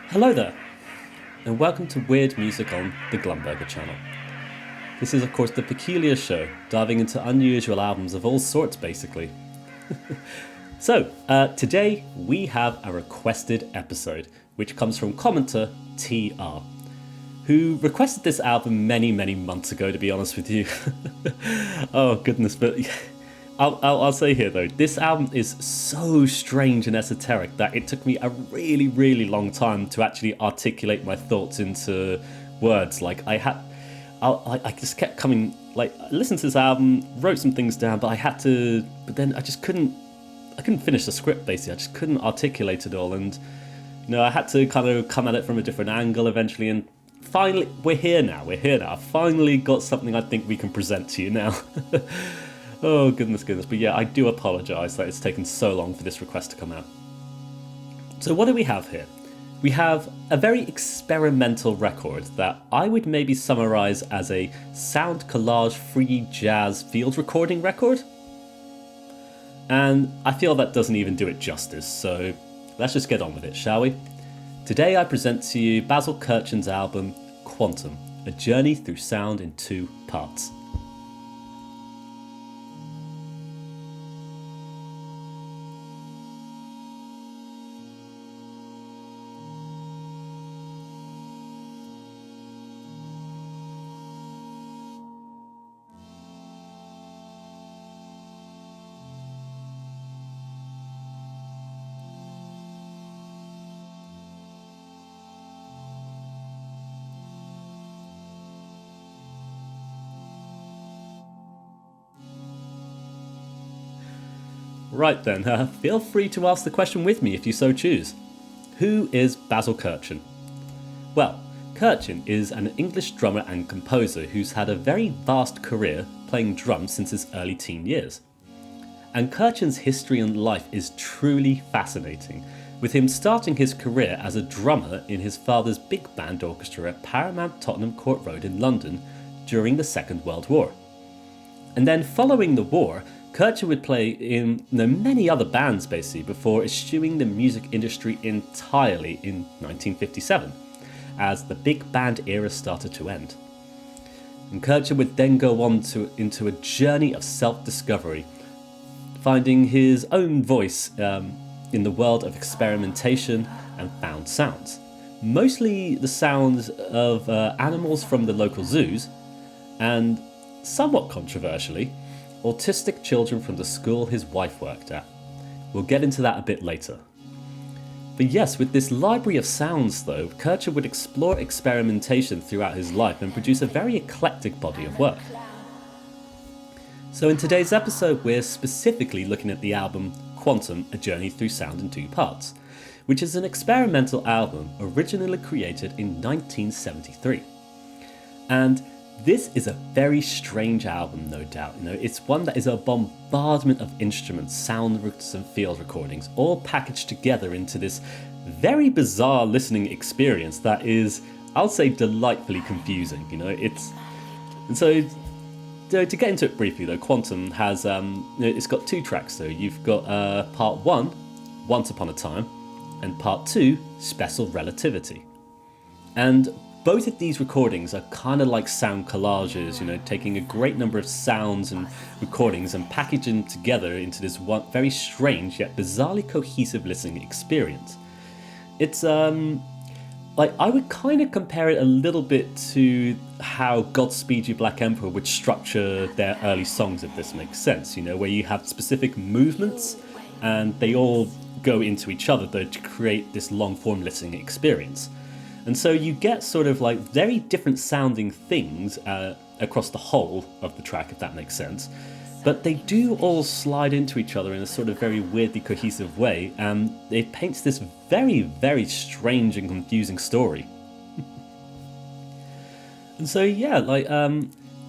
Hello there, and welcome to Weird Music on the Glumburger channel. This is of course the peculiar show, diving into unusual albums of all sorts basically. So, today we have a requested episode, which comes from commenter TR, who requested this album many months ago, to be honest with you. Oh goodness, but I'll say here though, this album is so strange and esoteric that it took me a really long time to actually articulate my thoughts into words. Like I just kept coming, like I listened to this album, wrote some things down, but then I couldn't finish the script basically. I just couldn't articulate it all, and I had to kind of come at it from a different angle eventually, and finally we're here now. I finally got something I think we can present to you now. Oh, goodness. But yeah, I do apologise that it's taken so long for this request to come out. So what do we have here? We have a very experimental record that I would maybe summarise as a sound collage free jazz field recording record. And I feel that doesn't even do it justice, so let's just get on with it, shall we? Today I present to you Basil Kirchin's album, Quantum, a journey through sound in 2 parts. Right then, feel free to ask the question with me if you so choose. Who is Basil Kirchin? Well, Kirchin is an English drummer and composer who's had a very vast career playing drums since his early teen years. And Kirchin's history and life is truly fascinating, with him starting his career as a drummer in his father's big band orchestra at Paramount Tottenham Court Road in London during the Second World War. And then following the war, Kirchin would play in many other bands basically before eschewing the music industry entirely in 1957, as the big band era started to end. And Kirchin would then go on into a journey of self-discovery, finding his own voice in the world of experimentation and found sounds. Mostly the sounds of animals from the local zoos, and somewhat controversially, autistic children from the school his wife worked at. We'll get into that a bit later. But yes, with this library of sounds though, Kirchin would explore experimentation throughout his life and produce a very eclectic body of work. So in today's episode, we're specifically looking at the album Quantum, a journey through sound in 2 parts, which is an experimental album originally created in 1973. And this is a very strange album, no doubt. It's one that is a bombardment of instruments, sound roots and field recordings, all packaged together into this very bizarre listening experience that is, I'll say, delightfully confusing. And so to get into it briefly though, Quantum has it's got 2 tracks though. You've got part 1, Once Upon a Time, and part 2, Special Relativity. And both of these recordings are kind of like sound collages, taking a great number of sounds and recordings and packaging them together into this one very strange yet bizarrely cohesive listening experience. It's like I would kind of compare it a little bit to how Godspeed You Black Emperor would structure their early songs, if this makes sense, where you have specific movements and they all go into each other though to create this long form listening experience. And so you get sort of like very different sounding things across the whole of the track, if that makes sense. But they do all slide into each other in a sort of very weirdly cohesive way, and it paints this very strange and confusing story. And so yeah,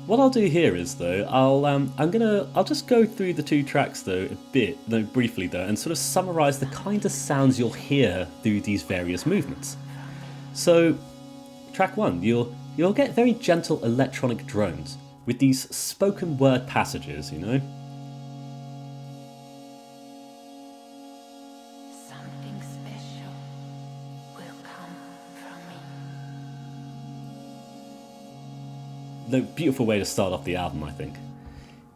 what I'll do here is though, I'll just go through the 2 tracks though briefly though, and sort of summarize the kind of sounds you'll hear through these various movements. So, track 1, you'll get very gentle electronic drones, with these spoken word passages, you know? Something special will come from me. The beautiful way to start off the album, I think.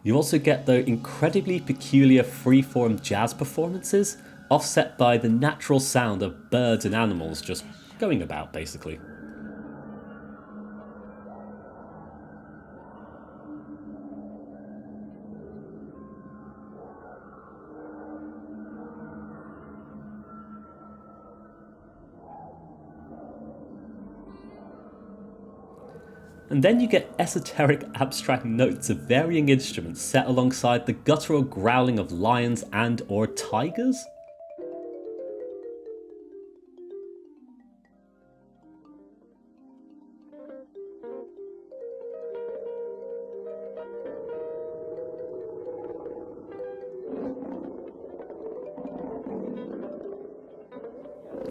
You also get the incredibly peculiar freeform jazz performances, offset by the natural sound of birds and animals just going about, basically. And then you get esoteric abstract notes of varying instruments set alongside the guttural growling of lions and or tigers?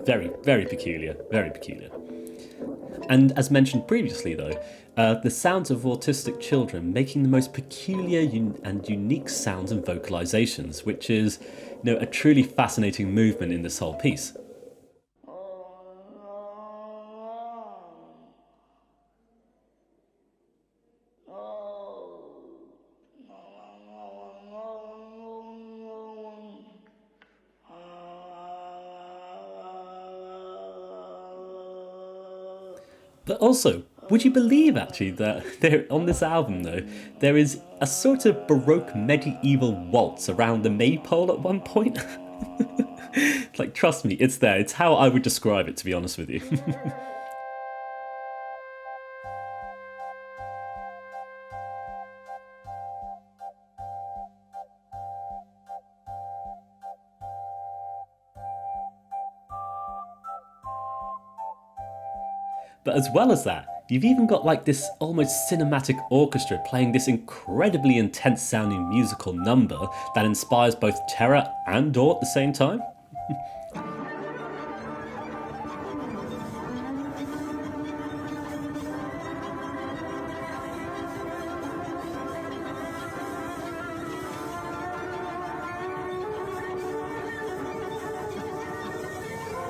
Very, very peculiar, very peculiar. And as mentioned previously though, the sounds of autistic children making the most peculiar and unique sounds and vocalizations, which is, you know, a truly fascinating movement in this whole piece. But also, would you believe actually that there, on this album though, there is a sort of Baroque medieval waltz around the maypole at one point? Like, trust me, it's there. It's how I would describe it, to be honest with you. But as well as that, you've even got like this almost cinematic orchestra playing this incredibly intense sounding musical number that inspires both terror and awe at the same time.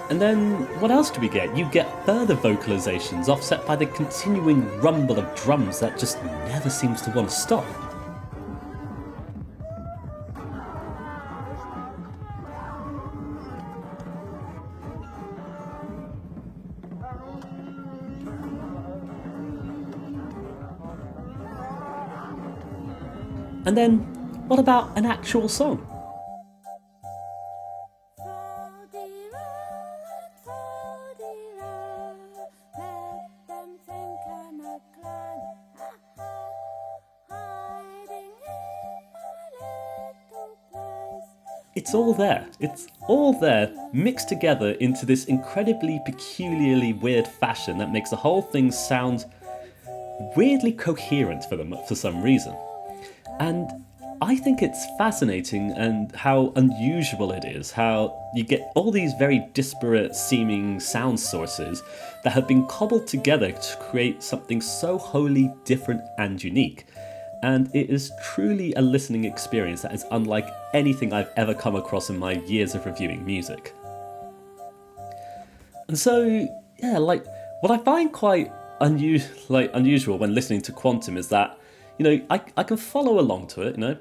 And then, what else do we get? You get further vocalizations offset by the continuing rumble of drums that just never seems to want to stop. And then, what about an actual song? It's all there. It's all there, mixed together into this incredibly peculiarly weird fashion that makes the whole thing sound weirdly coherent for some reason. And I think it's fascinating and how unusual it is, how you get all these very disparate seeming sound sources that have been cobbled together to create something so wholly different and unique. And it is truly a listening experience that is unlike anything I've ever come across in my years of reviewing music. And so, yeah, like, what I find quite unusual when listening to Quantum is that, you know, I can follow along to it, you know,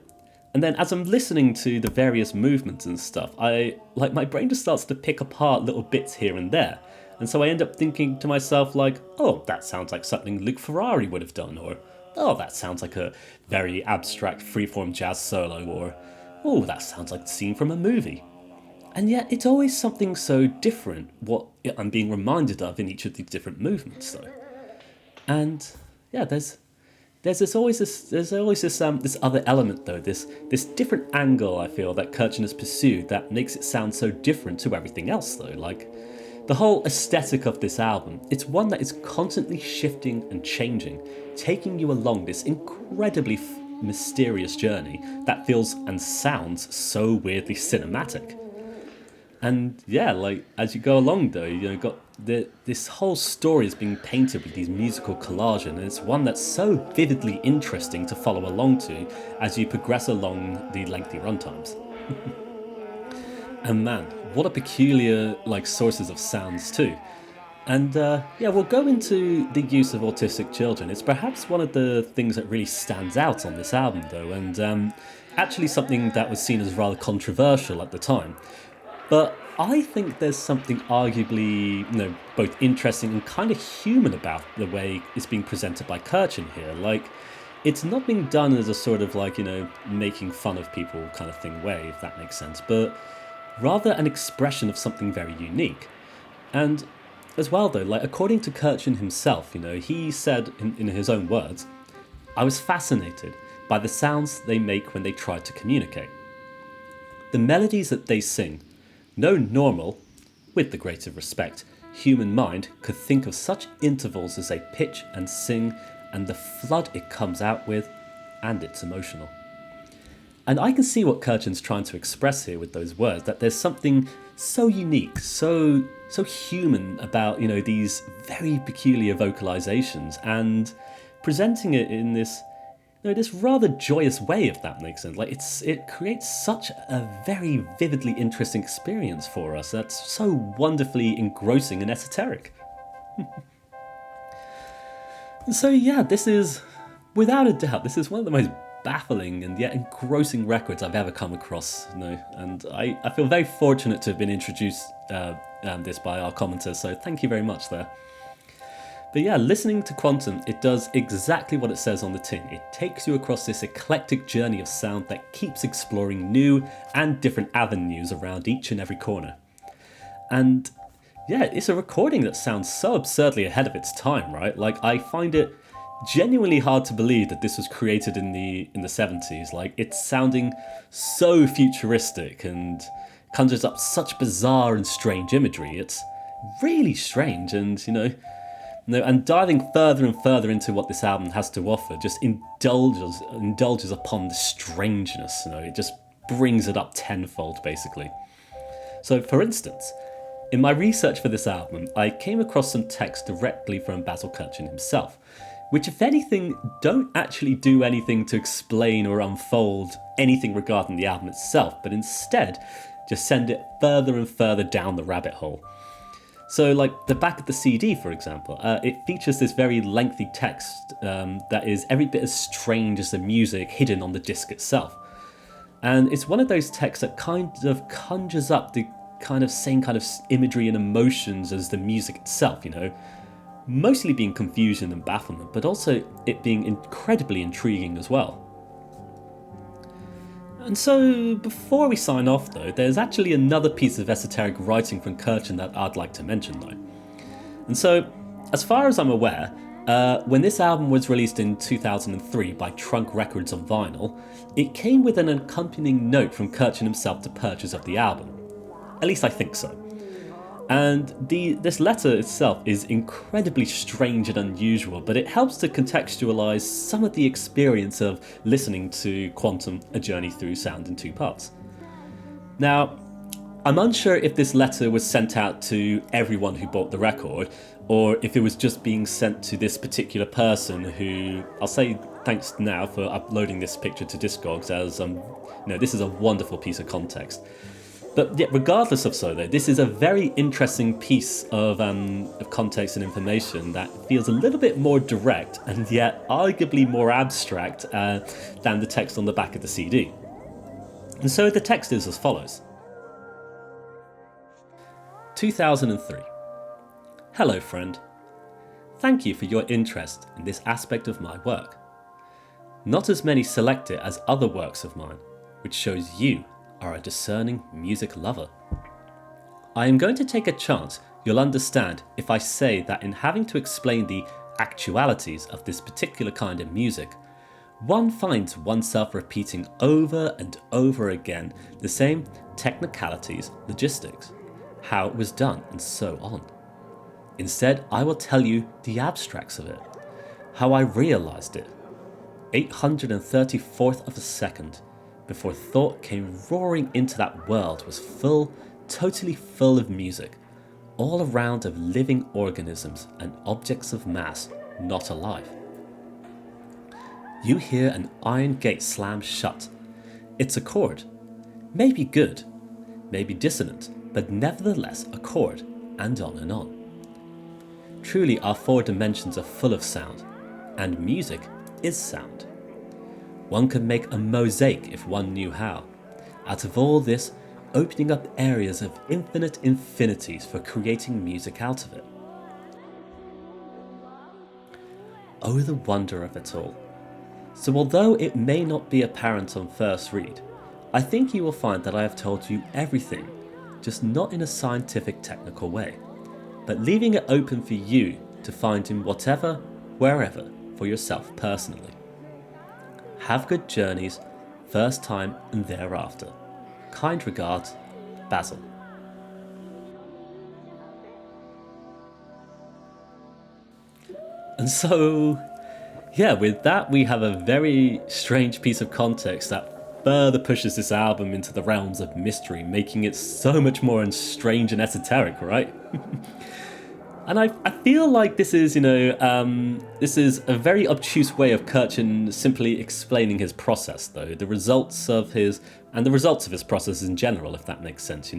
and then as I'm listening to the various movements and stuff, my brain just starts to pick apart little bits here and there. And so I end up thinking to myself like, oh, that sounds like something Luke Ferrari would have done, or oh, that sounds like a very abstract freeform jazz solo, or oh, that sounds like the scene from a movie. And yet it's always something so different what I'm being reminded of in each of these different movements though. And yeah, there's always this other element though, this different angle I feel that Kirchin has pursued that makes it sound so different to everything else though. Like, the whole aesthetic of this album, it's one that is constantly shifting and changing, taking you along this incredibly mysterious journey that feels and sounds so weirdly cinematic. And yeah, like as you go along though, got this whole story is being painted with these musical collage, and it's one that's so vividly interesting to follow along to as you progress along the lengthy runtimes. And man, what a peculiar like sources of sounds too. And yeah, we'll go into the use of autistic children. It's perhaps one of the things that really stands out on this album, though, and actually something that was seen as rather controversial at the time. But I think there's something arguably, both interesting and kind of human about the way it's being presented by Kirchin here. Like, it's not being done as a sort of like, making fun of people kind of thing way, if that makes sense, but rather an expression of something very unique. And as well, though, like according to Kirchin himself, he said in his own words, "I was fascinated by the sounds they make when they try to communicate. The melodies that they sing, no normal, with the greatest respect, human mind could think of such intervals as they pitch and sing and the flood it comes out with, and it's emotional." And I can see what Kirchin's trying to express here with those words, that there's something so unique, so human about, these very peculiar vocalizations, and presenting it in this, this rather joyous way, if that makes sense. Like it creates such a very vividly interesting experience for us that's so wonderfully engrossing and esoteric. And so yeah, this is, without a doubt, this is one of the most baffling and yet engrossing records I've ever come across, and I feel very fortunate to have been introduced this by our commenters, so thank you very much there. But yeah, listening to Quantum, it does exactly what it says on the tin. It takes you across this eclectic journey of sound that keeps exploring new and different avenues around each and every corner. And yeah, it's a recording that sounds so absurdly ahead of its time, right? Like, I find it genuinely hard to believe that this was created in the 70s. Like, it's sounding so futuristic and conjures up such bizarre and strange imagery. It's really strange, and and diving further and further into what this album has to offer just indulges upon the strangeness. It just brings it up tenfold, basically. So, for instance, in my research for this album, I came across some text directly from Basil Kirchin himself, which, if anything, don't actually do anything to explain or unfold anything regarding the album itself, but instead just send it further and further down the rabbit hole. So, like the back of the CD, for example, it features this very lengthy text that is every bit as strange as the music hidden on the disc itself. And it's one of those texts that kind of conjures up the same kind of imagery and emotions as the music itself, mostly being confusion and bafflement, but also it being incredibly intriguing as well. And so, before we sign off though, there's actually another piece of esoteric writing from Kirchin that I'd like to mention though. And so, as far as I'm aware, when this album was released in 2003 by Trunk Records on vinyl, it came with an accompanying note from Kirchin himself to purchase of the album. At least I think so. And this letter itself is incredibly strange and unusual, but it helps to contextualize some of the experience of listening to Quantum, A Journey Through Sound in Two Parts. Now, I'm unsure if this letter was sent out to everyone who bought the record, or if it was just being sent to this particular person who, I'll say thanks now for uploading this picture to Discogs, as this is a wonderful piece of context. But yet, regardless of so, though, this is a very interesting piece of context and information that feels a little bit more direct and yet arguably more abstract than the text on the back of the CD. And so the text is as follows. 2003. Hello, friend. Thank you for your interest in this aspect of my work. Not as many select it as other works of mine, which shows you are a discerning music lover. I am going to take a chance you'll understand if I say that in having to explain the actualities of this particular kind of music, one finds oneself repeating over and over again the same technicalities, logistics, how it was done, and so on. Instead, I will tell you the abstracts of it, how I realized it. 834th of a second before thought came roaring into that world was full, totally full of music, all around of living organisms and objects of mass not alive. You hear an iron gate slam shut. It's a chord. Maybe good, maybe dissonant, but nevertheless a chord, and on and on. Truly, our four dimensions are full of sound, and music is sound. One could make a mosaic if one knew how. Out of all this, opening up areas of infinite infinities for creating music out of it. Oh, the wonder of it all. So although it may not be apparent on first read, I think you will find that I have told you everything, just not in a scientific technical way, but leaving it open for you to find in whatever, wherever, for yourself personally. Have good journeys, first time and thereafter. Kind regards, Basil. And so, yeah, with that we have a very strange piece of context that further pushes this album into the realms of mystery, making it so much more strange and esoteric, right? And I feel like this is, this is a very obtuse way of Kirchin simply explaining his process, though. The results of his process in general, if that makes sense,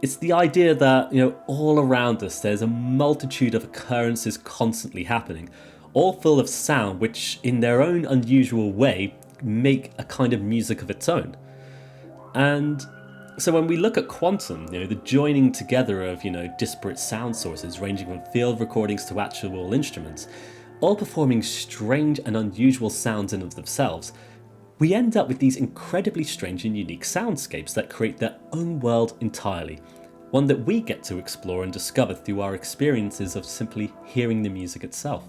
It's the idea that, all around us there's a multitude of occurrences constantly happening, all full of sound, which in their own unusual way make a kind of music of its own. And so when we look at quantum, the joining together of, disparate sound sources ranging from field recordings to actual instruments, all performing strange and unusual sounds in of themselves, we end up with these incredibly strange and unique soundscapes that create their own world entirely, one that we get to explore and discover through our experiences of simply hearing the music itself.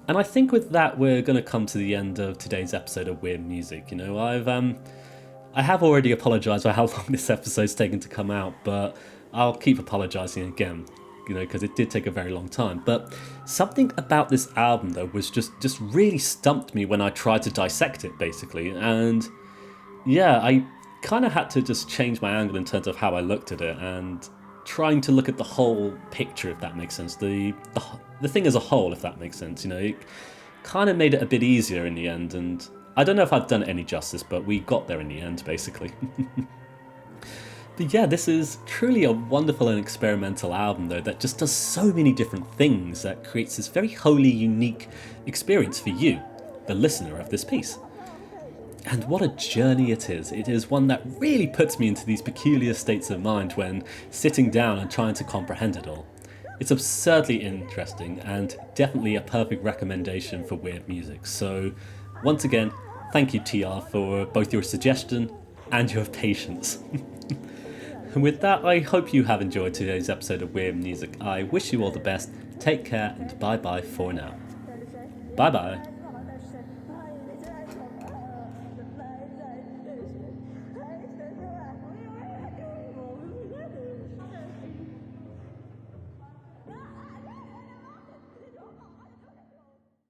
And I think with that we're going to come to the end of today's episode of Weird Music. I have already apologised for how long this episode's taken to come out, but I'll keep apologising again, because it did take a very long time. But something about this album, though, was just really stumped me when I tried to dissect it, basically. And yeah, I kind of had to just change my angle in terms of how I looked at it, and trying to look at the whole picture, if that makes sense. The thing as a whole, if that makes sense. It kind of made it a bit easier in the end, and I don't know if I've done it any justice, but we got there in the end, basically. But yeah, this is truly a wonderful and experimental album, though, that just does so many different things that creates this very wholly unique experience for you, the listener of this piece. And what a journey it is. It is one that really puts me into these peculiar states of mind when sitting down and trying to comprehend it all. It's absurdly interesting and definitely a perfect recommendation for weird music. So once again, thank you, TR, for both your suggestion and your patience. And with that, I hope you have enjoyed today's episode of Weird Music. I wish you all the best, take care, and bye-bye for now. Bye-bye.